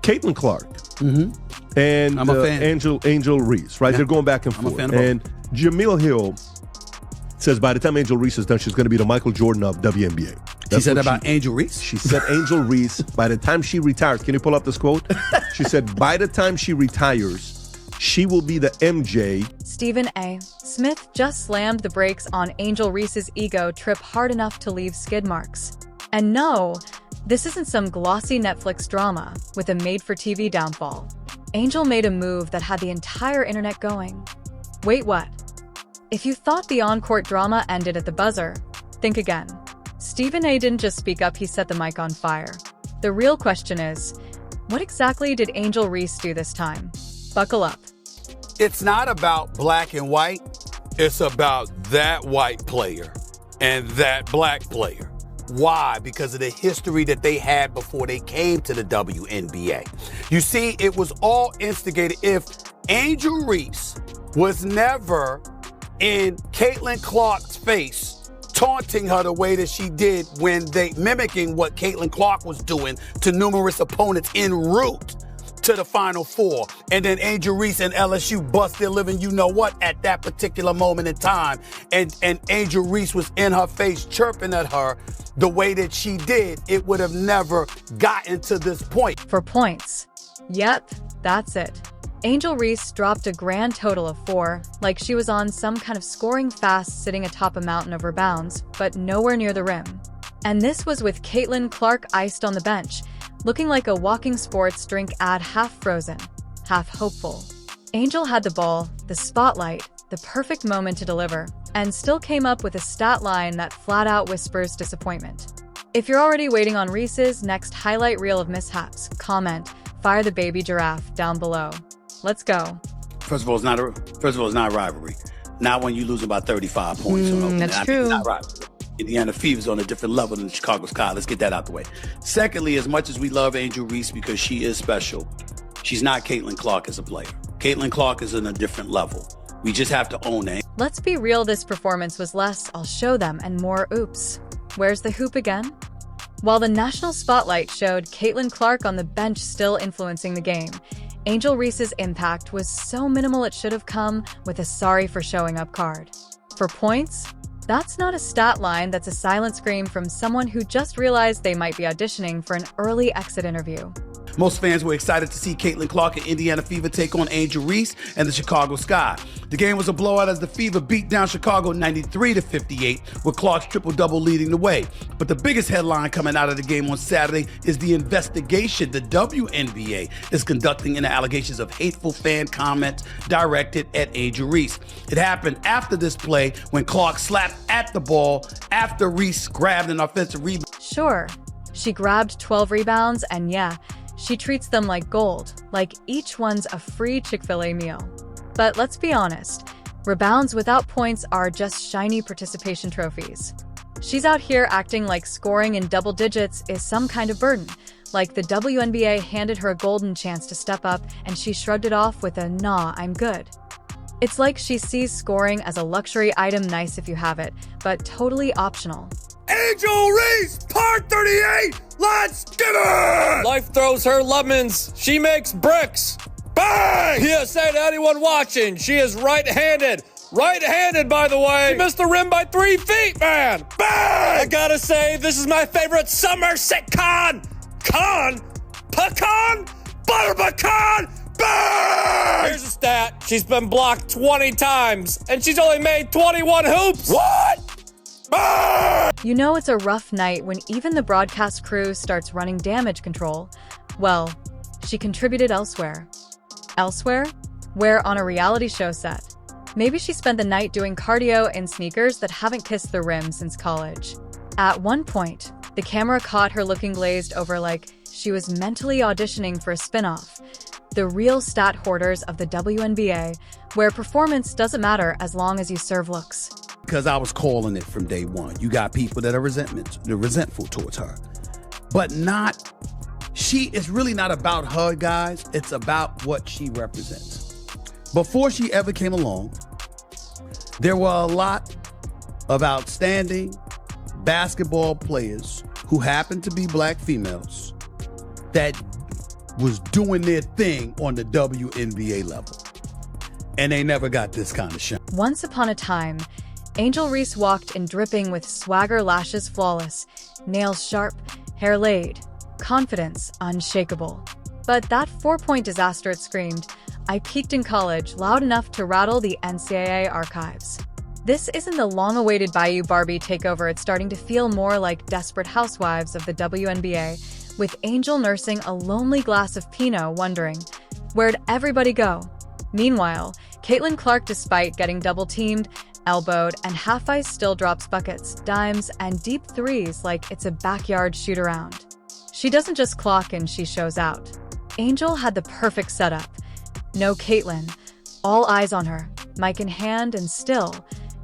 Caitlin Clark and I'm a fan. Angel Reese, right? Yeah. They're going back and I'm a forth. fan of both. And Jamil Hill says by the time Angel Reese is done, she's going to be the Michael Jordan of WNBA. She said about Angel Reese? She said Angel Reese, by the time she retires, can you pull up this quote? She said, by the time she retires, she will be the MJ. Stephen A. Smith just slammed the brakes on Angel Reese's ego trip hard enough to leave skid marks. And no, this isn't some glossy Netflix drama with a made-for-TV downfall. Angel made a move that had the entire internet going. Wait, what? If you thought the on-court drama ended at the buzzer, think again. Stephen A. didn't just speak up, he set the mic on fire. The real question is, what exactly did Angel Reese do this time? Buckle up. It's not about black and white. It's about that white player and that black player. Why? Because of the history that they had before they came to the WNBA. You see, it was all instigated. If Angel Reese was never in Caitlin Clark's face, taunting her the way that she did when they mimicking what Caitlin Clark was doing to numerous opponents en route to the Final Four. And then Angel Reese and LSU bust their living you-know-what at that particular moment in time. And Angel Reese was in her face chirping at her the way that she did. It would have never gotten to this point. For points. Yep, that's it. Angel Reese dropped a grand total of 4, like she was on some kind of scoring fast sitting atop a mountain of rebounds, but nowhere near the rim. And this was with Caitlin Clark iced on the bench, looking like a walking sports drink ad, half frozen, half hopeful. Angel had the ball, the spotlight, the perfect moment to deliver, and still came up with a stat line that flat out whispers disappointment. If you're already waiting on Reese's next highlight reel of mishaps, comment, "Fire the baby giraffe" down below. Let's go. First of all, it's not a rivalry. Not when you lose about 35 points. That's true. It's not rivalry. Indiana Fever's on a different level than Chicago Sky. Let's get that out the way. Secondly, as much as we love Angel Reese because she is special, she's not Caitlin Clark as a player. Caitlin Clark is on a different level. We just have to own it. Let's be real, this performance was less "I'll show them" and more "oops, where's the hoop again?" While the national spotlight showed Caitlin Clark on the bench still influencing the game, Angel Reese's impact was so minimal it should have come with a sorry for showing up card. For points, that's not a stat line, that's a silent scream from someone who just realized they might be auditioning for an early exit interview. Most fans were excited to see Caitlin Clark and Indiana Fever take on Angel Reese and the Chicago Sky. The game was a blowout as the Fever beat down Chicago 93-58, with Clark's triple-double leading the way. But the biggest headline coming out of the game on Saturday is the investigation the WNBA is conducting into allegations of hateful fan comments directed at Angel Reese. It happened after this play when Clark slapped at the ball after Reese grabbed an offensive rebound. Sure, she grabbed 12 rebounds, and yeah, she treats them like gold, like each one's a free Chick-fil-A meal. But let's be honest, rebounds without points are just shiny participation trophies. She's out here acting like scoring in double digits is some kind of burden, like the WNBA handed her a golden chance to step up and she shrugged it off with a "nah, I'm good." It's like she sees scoring as a luxury item, nice if you have it, but totally optional. Angel Reese, part 38, let's get it! Life throws her lemons. She makes bricks. Bang! PSA to anyone watching, she is right-handed. Right-handed, by the way. She missed the rim by 3 feet, man. Bang! I gotta say, this is my favorite summer sitcom. Pecan? Butter pecan? Bang! Here's a stat. She's been blocked 20 times, and she's only made 21 hoops. What? Bang! You know it's a rough night when even the broadcast crew starts running damage control. Well, she contributed elsewhere. Elsewhere? Where? On a reality show set. Maybe she spent the night doing cardio in sneakers that haven't kissed the rim since college. At one point, the camera caught her looking glazed over like she was mentally auditioning for a spin-off. The real stat hoarders of the WNBA, where performance doesn't matter as long as you serve looks. Because I was calling it from day one. You got people that are resentful towards her. But it's really not about her, guys. It's about what she represents. Before she ever came along, there were a lot of outstanding basketball players who happened to be black females that was doing their thing on the WNBA level. And they never got this kind of shine. Once upon a time, Angel Reese walked in dripping with swagger, lashes flawless, nails sharp, hair laid, confidence unshakable. But that 4-point disaster it screamed, "I peaked in college," loud enough to rattle the NCAA archives. This isn't the long-awaited Bayou Barbie takeover. It's starting to feel more like Desperate Housewives of the WNBA, with Angel nursing a lonely glass of Pinot, wondering, where'd everybody go? Meanwhile, Caitlin Clark, despite getting double-teamed, elbowed, and half-ice, still drops buckets, dimes, and deep threes like it's a backyard shoot-around. She doesn't just clock in, she shows out. Angel had the perfect setup. No Caitlin, all eyes on her, mic in hand, and still,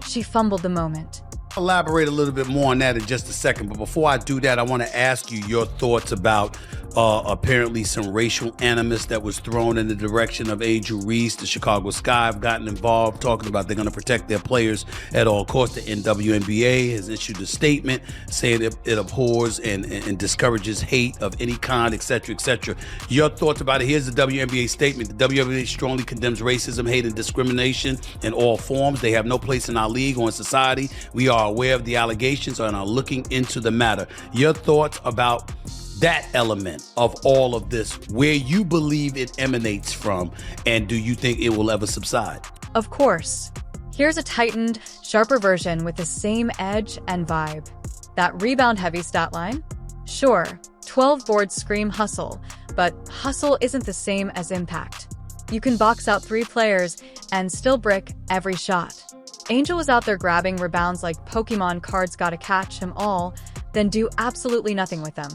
she fumbled the moment. Elaborate a little bit more on that in just a second, but before I do that, I want to ask you your thoughts about apparently some racial animus that was thrown in the direction of Angel Reese. The Chicago Sky have gotten involved, talking about they're going to protect their players at all costs. The WNBA has issued a statement saying it abhors and discourages hate of any kind, etc., etc. Your thoughts about it? Here's the WNBA statement. The WNBA strongly condemns racism, hate, and discrimination in all forms. They have no place in our league or in society. We are aware of the allegations and are looking into the matter. Your thoughts about that element of all of this, where you believe it emanates from, and do you think it will ever subside? Of course. Here's a tightened, sharper version with the same edge and vibe. That rebound-heavy stat line? Sure, 12 boards scream hustle, but hustle isn't the same as impact. You can box out 3 players and still brick every shot. Angel was out there grabbing rebounds like Pokemon cards, gotta catch them all, then do absolutely nothing with them.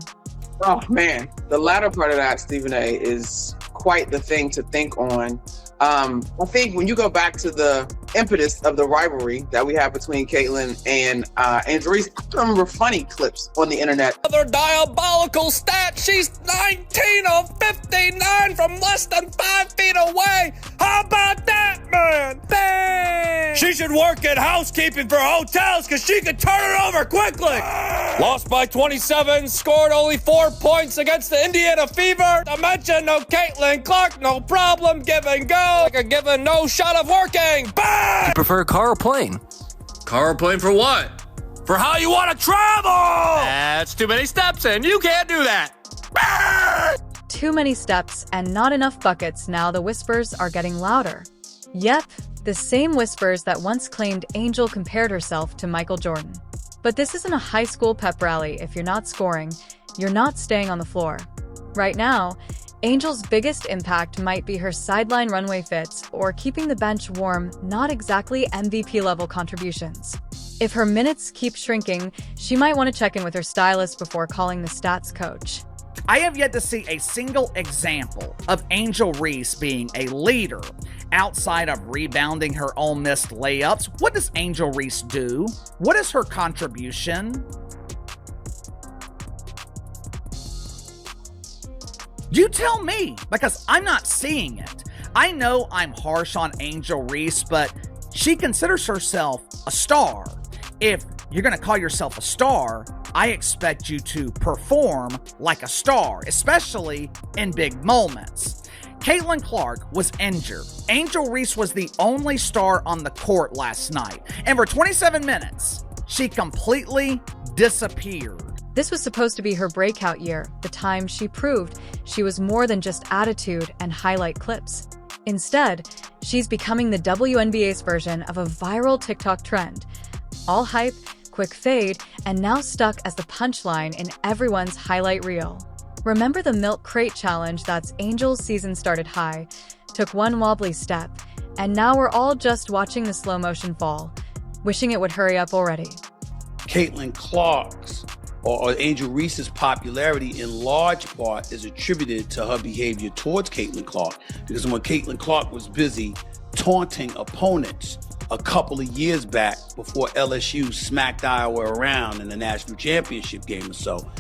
Oh man, the latter part of that, Stephen A, is quite the thing to think on. I think when you go back to the impetus of the rivalry that we have between Caitlin and Angel Reese, I remember funny clips on the internet. Another diabolical stat. She's 19 of 59 from less than 5 feet away. How about that, man? Bang! She should work in housekeeping for hotels because she could turn it over quickly. Lost by 27, scored only 4 points against the Indiana Fever. To mention no Caitlin Clark, no problem, give and go. Like a given no shot of working. Bang! You prefer car or plane? Car or plane for what? For how you want to travel! That's too many steps and you can't do that. Bang! Too many steps and not enough buckets. Now the whispers are getting louder. Yep, the same whispers that once claimed Angel compared herself to Michael Jordan. But this isn't a high school pep rally. If you're not scoring, you're not staying on the floor. Right now, Angel's biggest impact might be her sideline runway fits or keeping the bench warm, not exactly MVP-level contributions. If her minutes keep shrinking, she might want to check in with her stylist before calling the stats coach. I have yet to see a single example of Angel Reese being a leader outside of rebounding her own missed layups. What does Angel Reese do? What is her contribution? You tell me, because I'm not seeing it. I know I'm harsh on Angel Reese, but she considers herself a star. If you're going to call yourself a star, I expect you to perform like a star, especially in big moments. Caitlin Clark was injured. Angel Reese was the only star on the court last night. And for 27 minutes, she completely disappeared. This was supposed to be her breakout year, the time she proved she was more than just attitude and highlight clips. Instead, she's becoming the WNBA's version of a viral TikTok trend. All hype, quick fade, and now stuck as the punchline in everyone's highlight reel. Remember the milk crate challenge? That's Angel's season started high, took one wobbly step, and now we're all just watching the slow motion fall, wishing it would hurry up already. Caitlin Clark's or Angel Reese's popularity in large part is attributed to her behavior towards Caitlin Clark, because when Caitlin Clark was busy taunting opponents a couple of years back before LSU smacked Iowa around in the national championship game or so,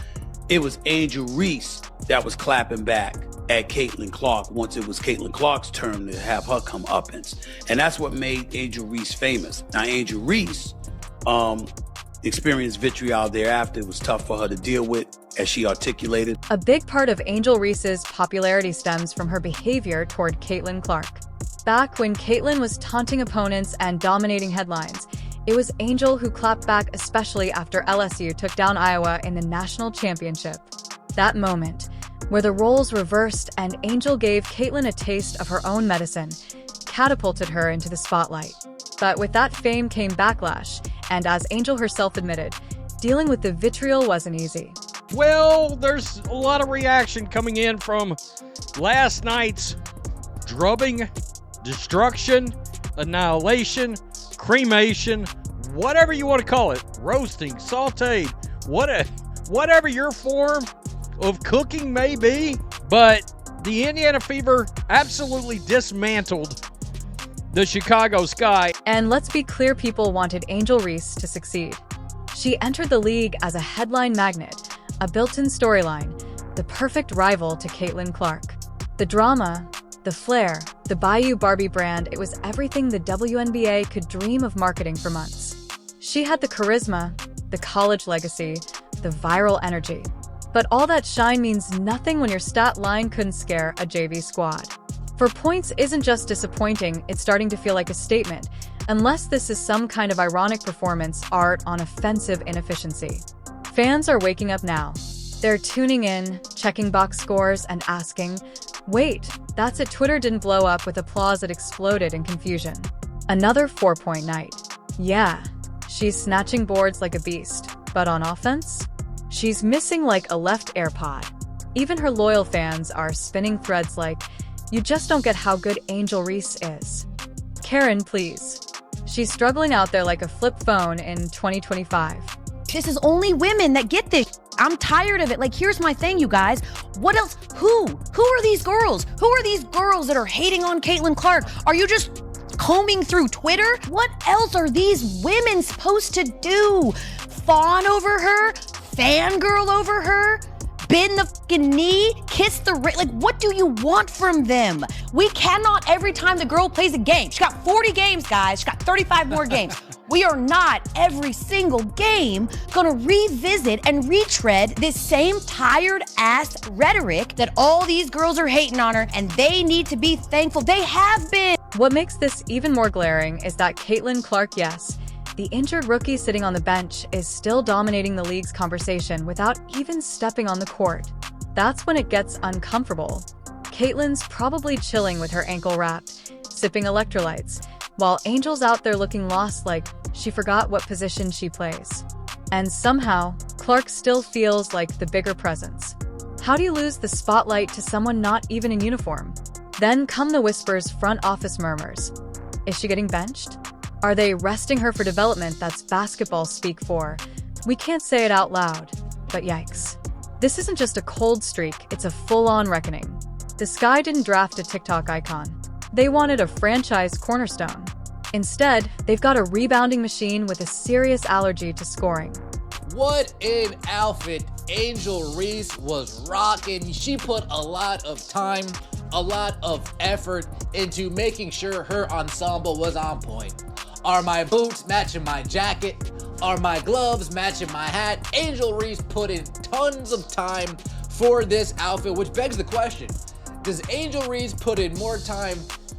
it was Angel Reese that was clapping back at Caitlin Clark once it was Caitlin Clark's turn to have her comeuppance. And that's what made Angel Reese famous. Now, Angel Reese experienced vitriol thereafter. It was tough for her to deal with, as she articulated. A big part of Angel Reese's popularity stems from her behavior toward Caitlin Clark. Back when Caitlin was taunting opponents and dominating headlines, it was Angel who clapped back, especially after LSU took down Iowa in the national championship. That moment, where the roles reversed and Angel gave Caitlin a taste of her own medicine, catapulted her into the spotlight. But with that fame came backlash, and as Angel herself admitted, dealing with the vitriol wasn't easy. Well, there's a lot of reaction coming in from last night's drubbing, destruction, annihilation, cremation, whatever you want to call it, roasting, sauteed, whatever your form of cooking may be. But the Indiana Fever absolutely dismantled the Chicago Sky. And let's be clear, people wanted Angel Reese to succeed. She entered the league as a headline magnet, a built-in storyline, the perfect rival to Caitlin Clark. The drama, the flair, the Bayou Barbie brand, it was everything the WNBA could dream of marketing for months. She had the charisma, the college legacy, the viral energy. But all that shine means nothing when your stat line couldn't scare a JV squad. For points isn't just disappointing, it's starting to feel like a statement, unless this is some kind of ironic performance art on offensive inefficiency. Fans are waking up now. They're tuning in, checking box scores, and asking, wait, that's it, Twitter didn't blow up with applause, it exploded in confusion. Another 4-point night. Yeah, she's snatching boards like a beast, but on offense? She's missing like a left AirPod. Even her loyal fans are spinning threads like, you just don't get how good Angel Reese is. Karen, please. She's struggling out there like a flip phone in 2025. This is only women that get this. I'm tired of it. Like, here's my thing, you guys. What else? Who are these girls? Who are these girls that are hating on Caitlin Clark? Are you just combing through Twitter? What else are these women supposed to do? Fawn over her? Fangirl over her? Bend the fucking knee? Kiss the ring? Like, what do you want from them? We cannot, every time the girl plays a game, she got 40 games, guys. She got 35 more games. We are not every single game gonna revisit and retread this same tired ass rhetoric that all these girls are hating on her, and they need to be thankful they have been. What makes this even more glaring is that Caitlin Clark, yes, the injured rookie sitting on the bench, is still dominating the league's conversation without even stepping on the court. That's when it gets uncomfortable. Caitlin's probably chilling with her ankle wrapped, sipping electrolytes, while Angel's out there looking lost like she forgot what position she plays. And somehow, Clark still feels like the bigger presence. How do you lose the spotlight to someone not even in uniform? Then come the whispers, front office murmurs. Is she getting benched? Are they resting her for development that's basketball speak for? We can't say it out loud, but yikes. This isn't just a cold streak, it's a full-on reckoning. The Sky didn't draft a TikTok icon. They wanted a franchise cornerstone. Instead, they've got a rebounding machine with a serious allergy to scoring. What an outfit Angel Reese was rocking. She put a lot of time, a lot of effort into making sure her ensemble was on point. Are my boots matching my jacket? Are my gloves matching my hat? Angel Reese put in tons of time for this outfit, which begs the question, does Angel Reese put in more time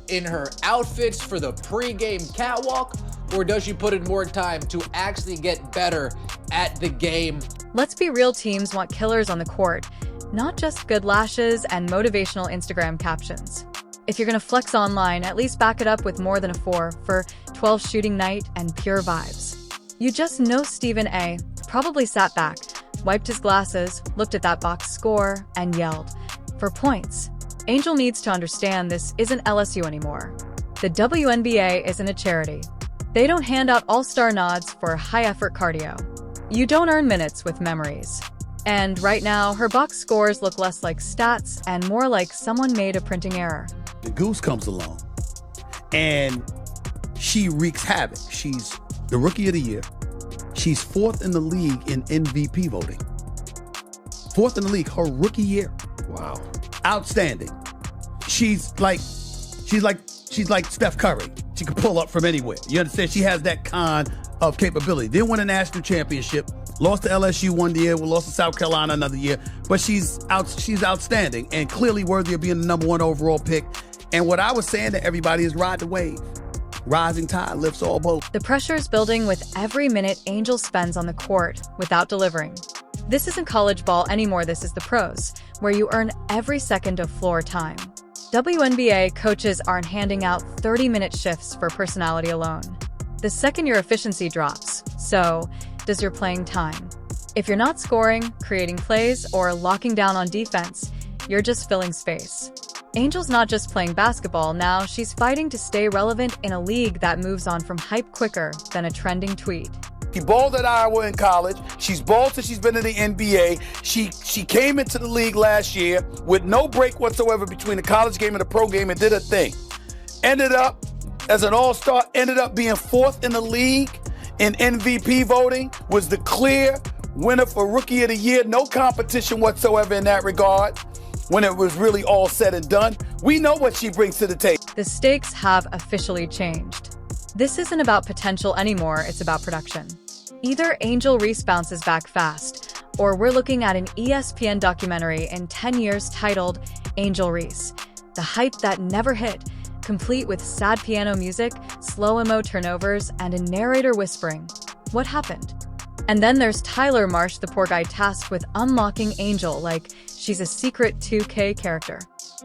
in her outfits for the pre-game catwalk, or does she put in more time to actually get better at the game? Let's be real, teams want killers on the court, not just good lashes and motivational Instagram captions. If you're gonna flex online, at least back it up with more than a 4 for 12 shooting night and pure vibes. You just know Stephen A. probably sat back, wiped his glasses, looked at that box score, and yelled, for points. Angel needs to understand this isn't LSU anymore. The WNBA isn't a charity. They don't hand out all-star nods for high-effort cardio. You don't earn minutes with memories. And right now, her box scores look less like stats and more like someone made a printing error. The Goose comes along, and she wreaks havoc. She's the Rookie of the Year. She's 4th in the league in MVP voting. 4th in the league, her rookie year. Wow. Outstanding. She's like Steph Curry. She can pull up from anywhere. You understand? She has that kind of capability. Didn't win a national championship. Lost to LSU one year. We lost to South Carolina another year. But she's outstanding and clearly worthy of being the number 1 overall pick. And what I was saying to everybody is ride the wave. Rising tide lifts all boats. The pressure is building with every minute Angel spends on the court without delivering. This isn't college ball anymore, this is the pros, where you earn every second of floor time. WNBA coaches aren't handing out 30-minute shifts for personality alone. The second your efficiency drops, so does your playing time. If you're not scoring, creating plays, or locking down on defense, you're just filling space. Angel's not just playing basketball now, she's fighting to stay relevant in a league that moves on from hype quicker than a trending tweet. She balled at Iowa in college. She's balled since she's been in the NBA. She came into the league last year with no break whatsoever between the college game and the pro game and did her thing. Ended up as an all-star, ended up being 4th in the league in MVP voting, was the clear winner for Rookie of the Year. No competition whatsoever in that regard when it was really all said and done. We know what she brings to the table. The stakes have officially changed. This isn't about potential anymore, it's about production. Either Angel Reese bounces back fast, or we're looking at an ESPN documentary in 10 years titled Angel Reese, the hype that never hit, complete with sad piano music, slow-mo turnovers, and a narrator whispering, "What happened?" And then there's Tyler Marsh, the poor guy tasked with unlocking Angel like she's a secret 2K character.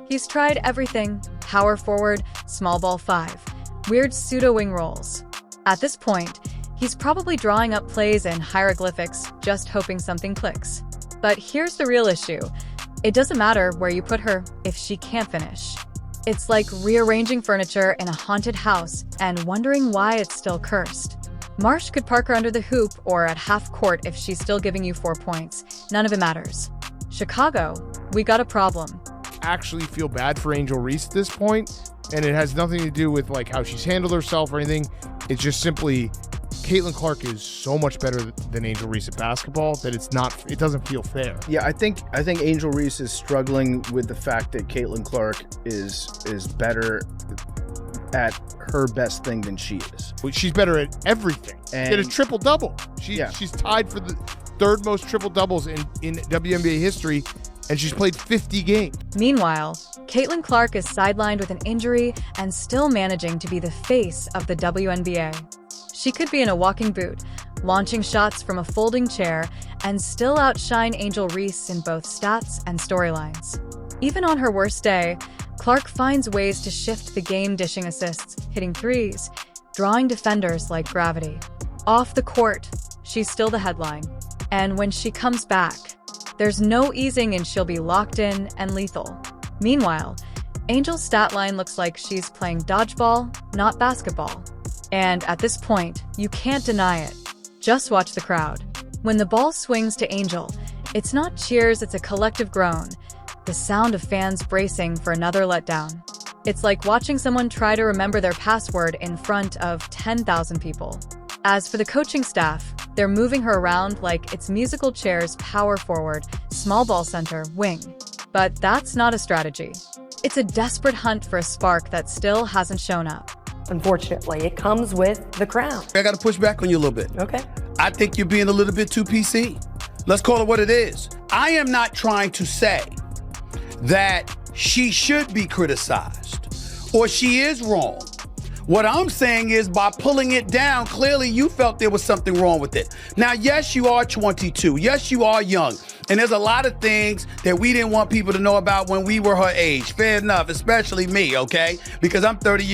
He's tried everything: power forward, small ball 5, weird pseudo-wing rolls. At this point, he's probably drawing up plays in hieroglyphics, just hoping something clicks. But here's the real issue. It doesn't matter where you put her if she can't finish. It's like rearranging furniture in a haunted house and wondering why it's still cursed. Marsh could park her under the hoop or at half court if she's still giving you 4 points. None of it matters. Chicago, we got a problem. Actually feel bad for Angel Reese at this point, and it has nothing to do with like how she's handled herself or anything. It's just simply Caitlin Clark is so much better than Angel Reese at basketball that it doesn't feel fair. Yeah, I think Angel Reese is struggling with the fact that Caitlin Clark is better at her best thing than she is. Well, she's better at everything. She had a triple-double. She's tied for the 3rd most triple-doubles in WNBA history, and she's played 50 games. Meanwhile, Caitlin Clark is sidelined with an injury and still managing to be the face of the WNBA. She could be in a walking boot, launching shots from a folding chair, and still outshine Angel Reese in both stats and storylines. Even on her worst day, Clark finds ways to shift the game, dishing assists, hitting threes, drawing defenders like gravity. Off the court, she's still the headline. And when she comes back, there's no easing and she'll be locked in and lethal. Meanwhile, Angel's stat line looks like she's playing dodgeball, not basketball. And at this point, you can't deny it. Just watch the crowd. When the ball swings to Angel, it's not cheers, it's a collective groan. The sound of fans bracing for another letdown. It's like watching someone try to remember their password in front of 10,000 people. As for the coaching staff, they're moving her around like it's musical chairs, power forward, small ball center, wing. But that's not a strategy. It's a desperate hunt for a spark that still hasn't shown up. Unfortunately, it comes with the crown. I got to push back on you a little bit. Okay. I think you're being a little bit too PC. Let's call it what it is. I am not trying to say that she should be criticized or she is wrong. What I'm saying is by pulling it down, clearly you felt there was something wrong with it. Now, yes, you are 22. Yes, you are young. And there's a lot of things that we didn't want people to know about when we were her age. Fair enough, especially me, okay? Because I'm 30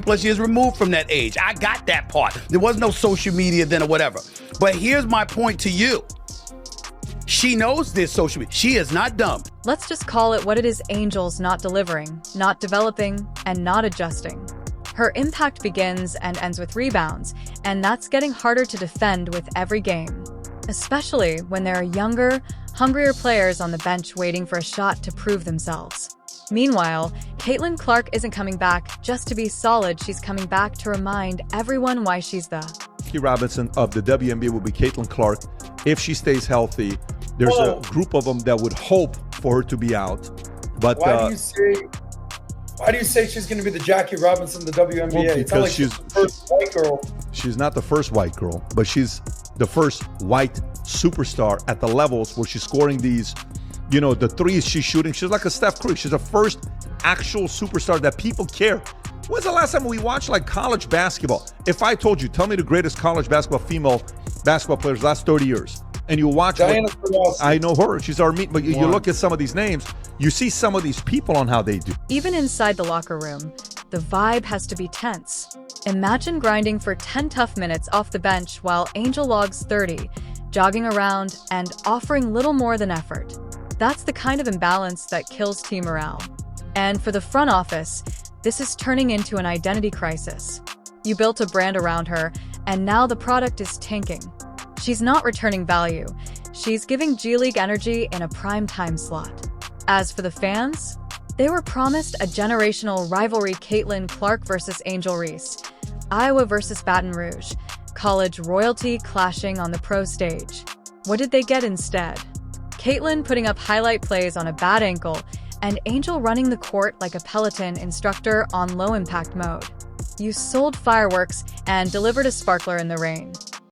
plus years removed from that age. I got that part. There was no social media then or whatever. But here's my point to you. She knows this social media. She is not dumb. Let's just call it what it is. Angel's not delivering, not developing, and not adjusting. Her impact begins and ends with rebounds, and that's getting harder to defend with every game. Especially when there are younger, hungrier players on the bench waiting for a shot to prove themselves. Meanwhile, Caitlin Clark isn't coming back just to be solid, she's coming back to remind everyone why she's the Jackie Robinson of the WNBA will be Caitlin Clark. If she stays healthy, there's a group of them that would hope for her to be out. But why do you say Why do you say she's going to be the Jackie Robinson of the WNBA? Well, It's not like because she's the first white girl. She's not the first white girl, but she's the first white superstar at the levels where she's scoring these, the threes she's shooting. She's like a Steph Curry. She's the first actual superstar that people care. When's the last time we watched like college basketball? If I told you, tell me the greatest college female basketball players last 30 years, and you watch I know her, she's our meat, but you look at some of these names, you see some of these people on how they do. Even inside the locker room, the vibe has to be tense. Imagine grinding for 10 tough minutes off the bench while Angel logs 30, jogging around and offering little more than effort. That's the kind of imbalance that kills team morale. And for the front office, this is turning into an identity crisis. You built a brand around her, and now the product is tanking. She's not returning value. She's giving G League energy in a prime time slot. As for the fans, they were promised a generational rivalry, Caitlin Clark versus Angel Reese, Iowa versus Baton Rouge, college royalty clashing on the pro stage. What did they get instead? Caitlin putting up highlight plays on a bad ankle, and Angel running the court like a Peloton instructor on low-impact mode. You sold fireworks and delivered a sparkler in the rain.